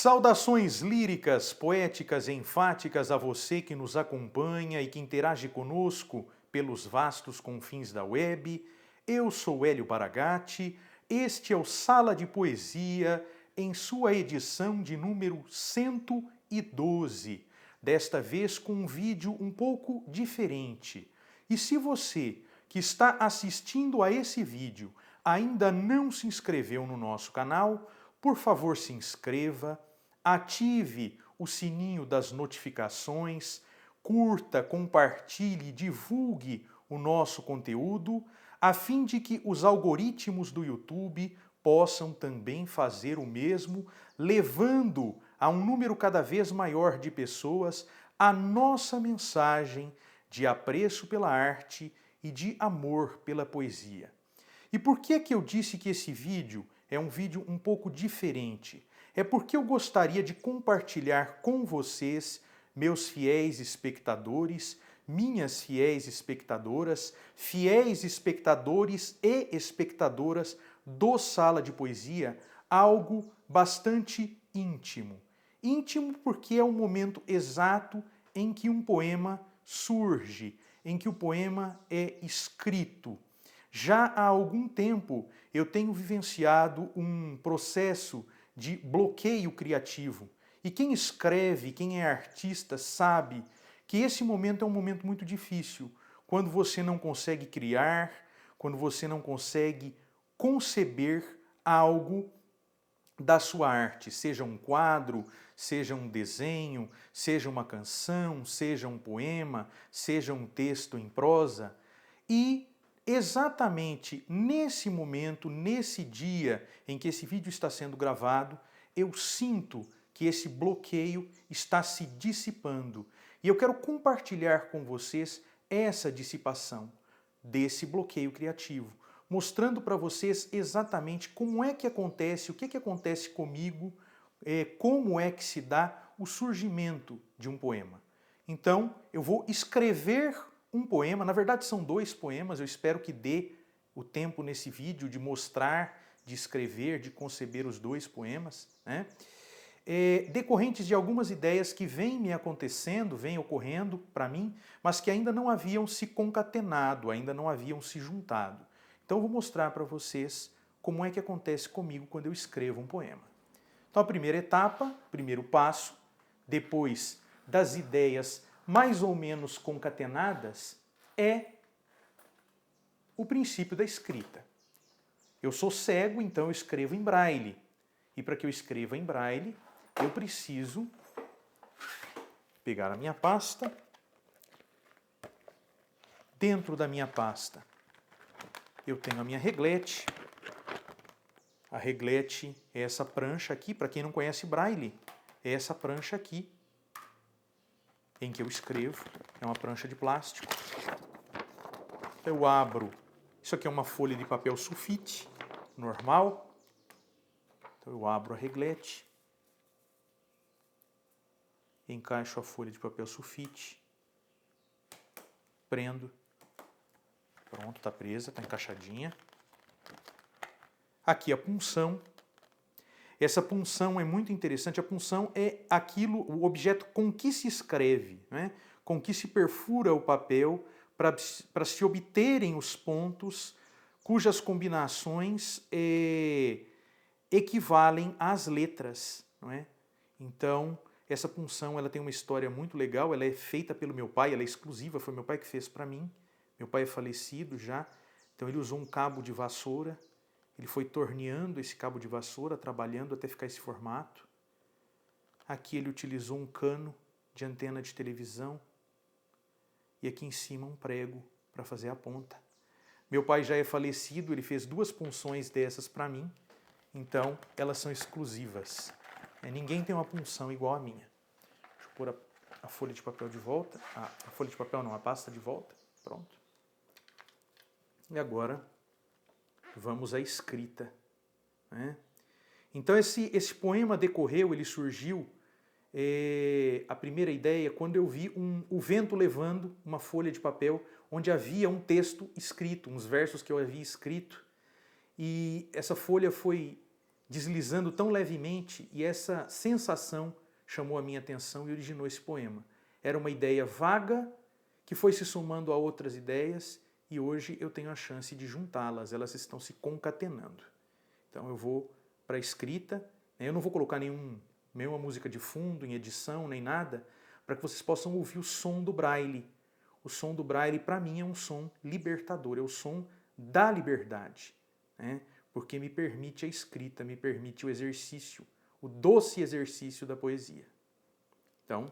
Saudações líricas, poéticas e enfáticas a você que nos acompanha e que interage conosco pelos vastos confins da web. Eu sou Hélio Baragatti, este é o Sala de Poesia em sua edição de número 112, desta vez com um vídeo um pouco diferente. E se você que está assistindo a esse vídeo ainda não se inscreveu no nosso canal, por favor se inscreva, ative o sininho das notificações, curta, compartilhe, divulgue o nosso conteúdo, a fim de que os algoritmos do YouTube possam também fazer o mesmo, levando a um número cada vez maior de pessoas a nossa mensagem de apreço pela arte e de amor pela poesia. E por que eu disse que esse vídeo é um vídeo um pouco diferente? É porque eu gostaria de compartilhar com vocês, meus fiéis espectadores, minhas fiéis espectadoras, fiéis espectadores e espectadoras do Sala de Poesia, algo bastante íntimo. Íntimo porque é o momento exato em que um poema surge, em que o poema é escrito. Já há algum tempo eu tenho vivenciado um processo de bloqueio criativo. E quem escreve, quem é artista, sabe que esse momento é um momento muito difícil. Quando você não consegue criar, quando você não consegue conceber algo da sua arte, seja um quadro, seja um desenho, seja uma canção, seja um poema, seja um texto em prosa. E exatamente nesse momento, nesse dia em que esse vídeo está sendo gravado, eu sinto que esse bloqueio está se dissipando. E eu quero compartilhar com vocês essa dissipação desse bloqueio criativo, mostrando para vocês exatamente como é que acontece, o que acontece comigo, como é que se dá o surgimento de um poema. Então, eu vou escrever um poema, na verdade são dois poemas, eu espero que dê o tempo nesse vídeo de mostrar, de escrever, de conceber os dois poemas, né? Decorrentes de algumas ideias que vêm me acontecendo, vêm ocorrendo para mim, mas que ainda não haviam se concatenado, ainda não haviam se juntado. Então eu vou mostrar para vocês como é que acontece comigo quando eu escrevo um poema. Então a primeira etapa, primeiro passo, depois das ideias mais ou menos concatenadas, é o princípio da escrita. Eu sou cego, então eu escrevo em braille. E para que eu escreva em braille, eu preciso pegar a minha pasta. Dentro da minha pasta, eu tenho a minha reglete. A reglete é essa prancha aqui, para quem não conhece braille, é essa prancha aqui, em que eu escrevo, é uma prancha de plástico. Eu abro, isso aqui é uma folha de papel sulfite, normal. Então eu abro a reglete, encaixo a folha de papel sulfite, prendo, pronto, está presa, está encaixadinha. Aqui a punção. Essa punção é muito interessante. A punção é aquilo, o objeto com que se escreve, né? Com que se perfura o papel para se obterem os pontos cujas combinações equivalem às letras, não é? Então, essa punção ela tem uma história muito legal, ela é feita pelo meu pai, ela é exclusiva, foi meu pai que fez para mim. Meu pai é falecido já, então ele usou um cabo de vassoura. Ele foi torneando esse cabo de vassoura, trabalhando até ficar esse formato. Aqui ele utilizou um cano de antena de televisão. E aqui em cima um prego para fazer a ponta. Meu pai já é falecido, ele fez duas punções dessas para mim. Então elas são exclusivas. Ninguém tem uma punção igual a minha. Deixa eu pôr a folha de papel de volta. A folha de papel não, a pasta de volta. Pronto. E agora vamos à escrita, né? Então esse poema decorreu, ele surgiu, a primeira ideia, quando eu vi o vento levando uma folha de papel onde havia um texto escrito, uns versos que eu havia escrito, e essa folha foi deslizando tão levemente, e essa sensação chamou a minha atenção e originou esse poema. Era uma ideia vaga que foi se somando a outras ideias e hoje eu tenho a chance de juntá-las, elas estão se concatenando. Então eu vou para a escrita, eu não vou colocar nenhuma música de fundo, em edição, nem nada, para que vocês possam ouvir o som do Braille. O som do Braille, para mim, é um som libertador, é o som da liberdade, né? Porque me permite a escrita, me permite o exercício, o doce exercício da poesia. Então,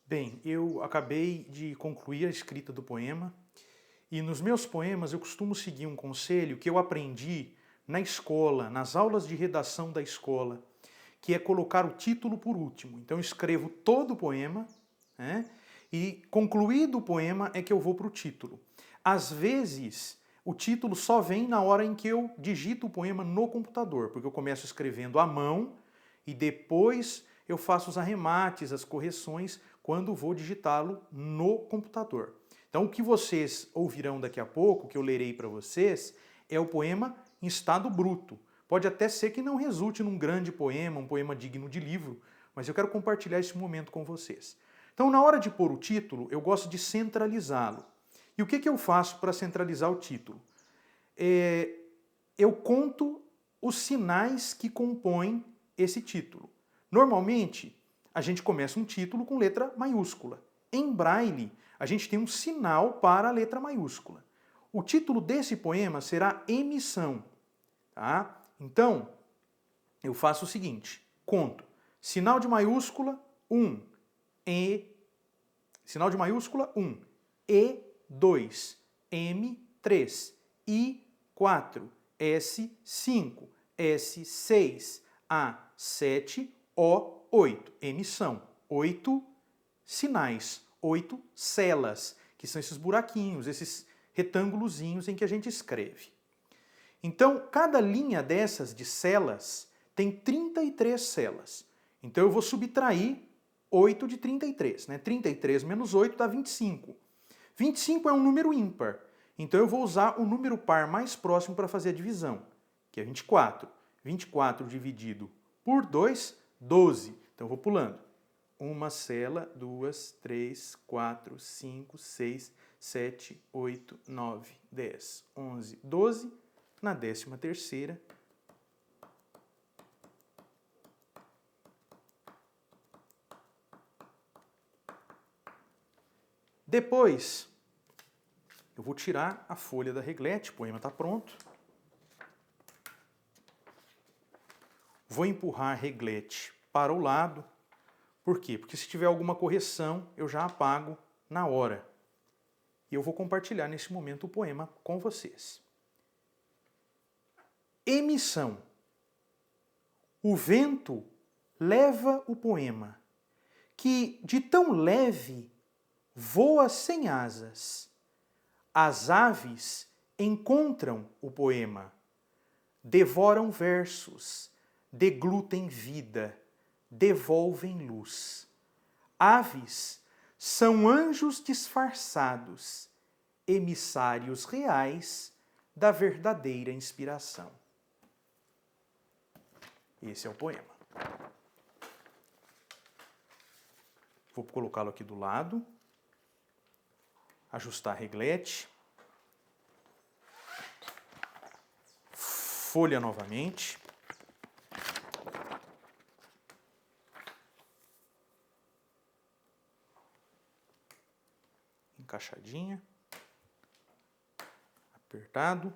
bem, eu acabei de concluir a escrita do poema e nos meus poemas eu costumo seguir um conselho que eu aprendi na escola, nas aulas de redação da escola, que é colocar o título por último. Então eu escrevo todo o poema, né, e concluído o poema é que eu vou para o título. Às vezes o título só vem na hora em que eu digito o poema no computador, porque eu começo escrevendo à mão e depois eu faço os arremates, as correções, quando vou digitá-lo no computador. Então o que vocês ouvirão daqui a pouco, que eu lerei para vocês, é o poema em estado bruto. Pode até ser que não resulte num grande poema, um poema digno de livro, mas eu quero compartilhar esse momento com vocês. Então, na hora de pôr o título, eu gosto de centralizá-lo. E o que eu faço para centralizar o título? Eu conto os sinais que compõem esse título. Normalmente, a gente começa um título com letra maiúscula. Em Braille, a gente tem um sinal para a letra maiúscula. O título desse poema será Emissão, tá? Então, eu faço o seguinte, conto. Sinal de maiúscula, 1. Sinal de maiúscula, 1. E, 2. M, 3. I, 4. S, 5. S, 6. A, 7. O, 8. Emissão. 8 sinais, 8 celas, que são esses buraquinhos, esses retângulozinhos em que a gente escreve. Então, cada linha dessas de celas tem 33 celas. Então, eu vou subtrair 8 de 33. Né? 33 menos 8 dá 25. 25 é um número ímpar. Então, eu vou usar o número par mais próximo para fazer a divisão, que é 24. 24 dividido por 2, 12. Então, eu vou pulando. Uma cela, 2, 3, 4, 5, 6, 7, 8, 9, 10, 11, 12. Na 13ª, depois, eu vou tirar a folha da reglete, o poema está pronto. Vou empurrar a reglete para o lado. Por quê? Porque se tiver alguma correção, eu já apago na hora. E eu vou compartilhar nesse momento o poema com vocês. Emissão. O vento leva o poema, que de tão leve voa sem asas. As aves encontram o poema, devoram versos, deglutem vida, devolvem luz. Aves são anjos disfarçados, emissários reais da verdadeira inspiração. Esse é o poema. Vou colocá-lo aqui do lado, ajustar a reglete, folha novamente. Encaixadinha, apertado,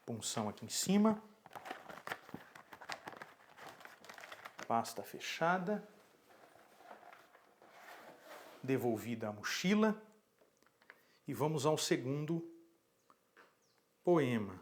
punção aqui em cima, pasta fechada, devolvida a mochila e vamos ao segundo poema.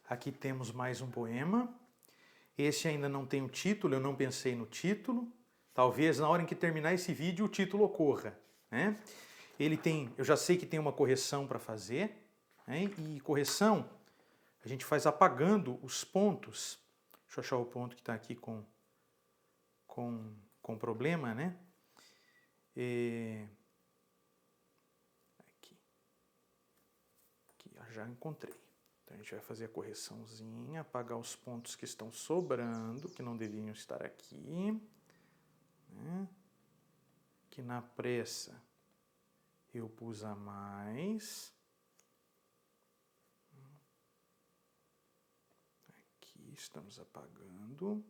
Aqui temos mais um poema. Esse ainda não tem o título, eu não pensei no título. Talvez na hora em que terminar esse vídeo o título ocorra, né? Ele tem, eu já sei que tem uma correção para fazer, né? E correção a gente faz apagando os pontos. Deixa eu achar o ponto que está aqui com problema, né? Aqui já encontrei. Então a gente vai fazer a correçãozinha, apagar os pontos que estão sobrando, que não deveriam estar aqui. Né? Que na pressa eu pus a mais. Aqui estamos apagando.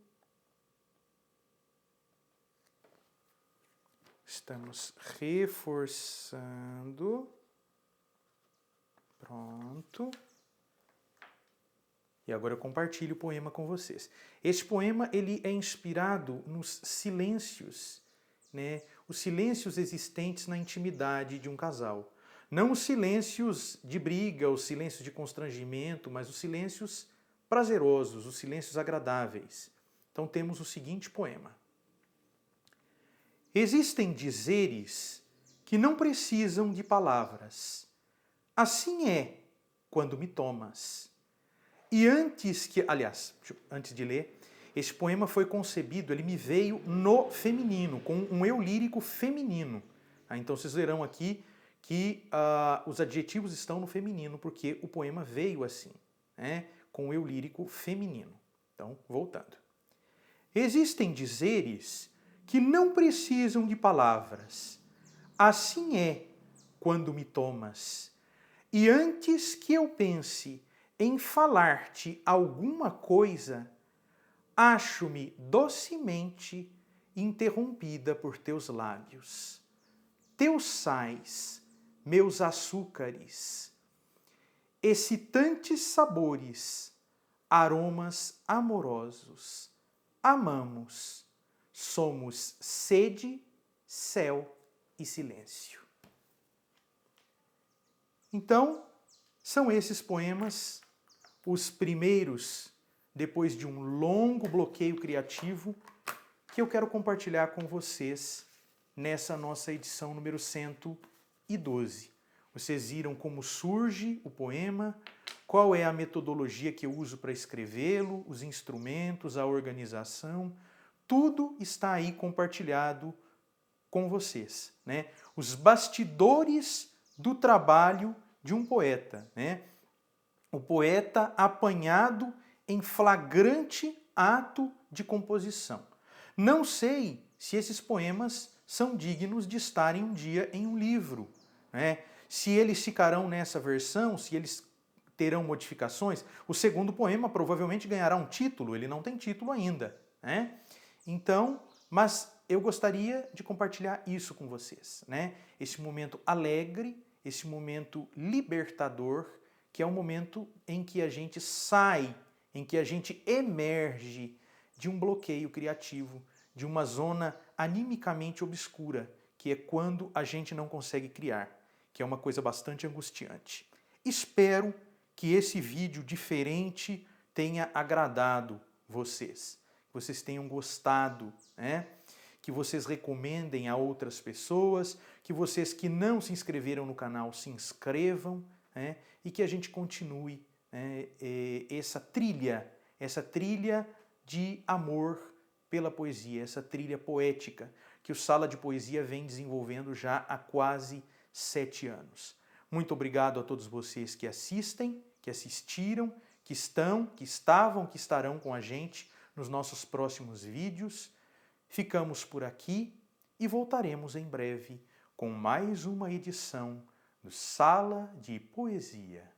Estamos reforçando. Pronto. E agora eu compartilho o poema com vocês. Este poema ele é inspirado nos silêncios, né? Os silêncios existentes na intimidade de um casal. Não os silêncios de briga, os silêncios de constrangimento, mas os silêncios prazerosos, os silêncios agradáveis. Então temos o seguinte poema. Existem dizeres que não precisam de palavras. Assim é quando me tomas. E antes de ler, esse poema foi concebido, ele me veio no feminino, com um eu lírico feminino. Então vocês verão aqui que os adjetivos estão no feminino, porque o poema veio assim, né, com o eu lírico feminino. Então, voltando. Existem dizeres que não precisam de palavras. Assim é quando me tomas. E antes que eu pense em falar-te alguma coisa, acho-me docemente interrompida por teus lábios. Teus sais, meus açúcares, excitantes sabores, aromas amorosos. Amamos, somos sede, céu e silêncio. Então, são esses poemas, os primeiros, depois de um longo bloqueio criativo, que eu quero compartilhar com vocês nessa nossa edição número 112. Vocês viram como surge o poema, qual é a metodologia que eu uso para escrevê-lo, os instrumentos, a organização, tudo está aí compartilhado com vocês, né? Os bastidores do trabalho de um poeta, né? O poeta apanhado em flagrante ato de composição. Não sei se esses poemas são dignos de estarem um dia em um livro, né? Se eles ficarão nessa versão, se eles terão modificações. O segundo poema provavelmente ganhará um título, ele não tem título ainda, né? Então, mas eu gostaria de compartilhar isso com vocês, né? Esse momento alegre, esse momento libertador, que é um momento em que a gente sai, em que a gente emerge de um bloqueio criativo, de uma zona animicamente obscura, que é quando a gente não consegue criar, que é uma coisa bastante angustiante. Espero que esse vídeo diferente tenha agradado vocês, que vocês tenham gostado, né? Que vocês recomendem a outras pessoas, que vocês que não se inscreveram no canal se inscrevam, né? E que a gente continue, né, essa trilha de amor pela poesia, essa trilha poética que o Sala de Poesia vem desenvolvendo já há quase 7 anos. Muito obrigado a todos vocês que assistem, que assistiram, que estão, que estavam, que estarão com a gente nos nossos próximos vídeos. Ficamos por aqui e voltaremos em breve com mais uma edição do Sala de Poesia.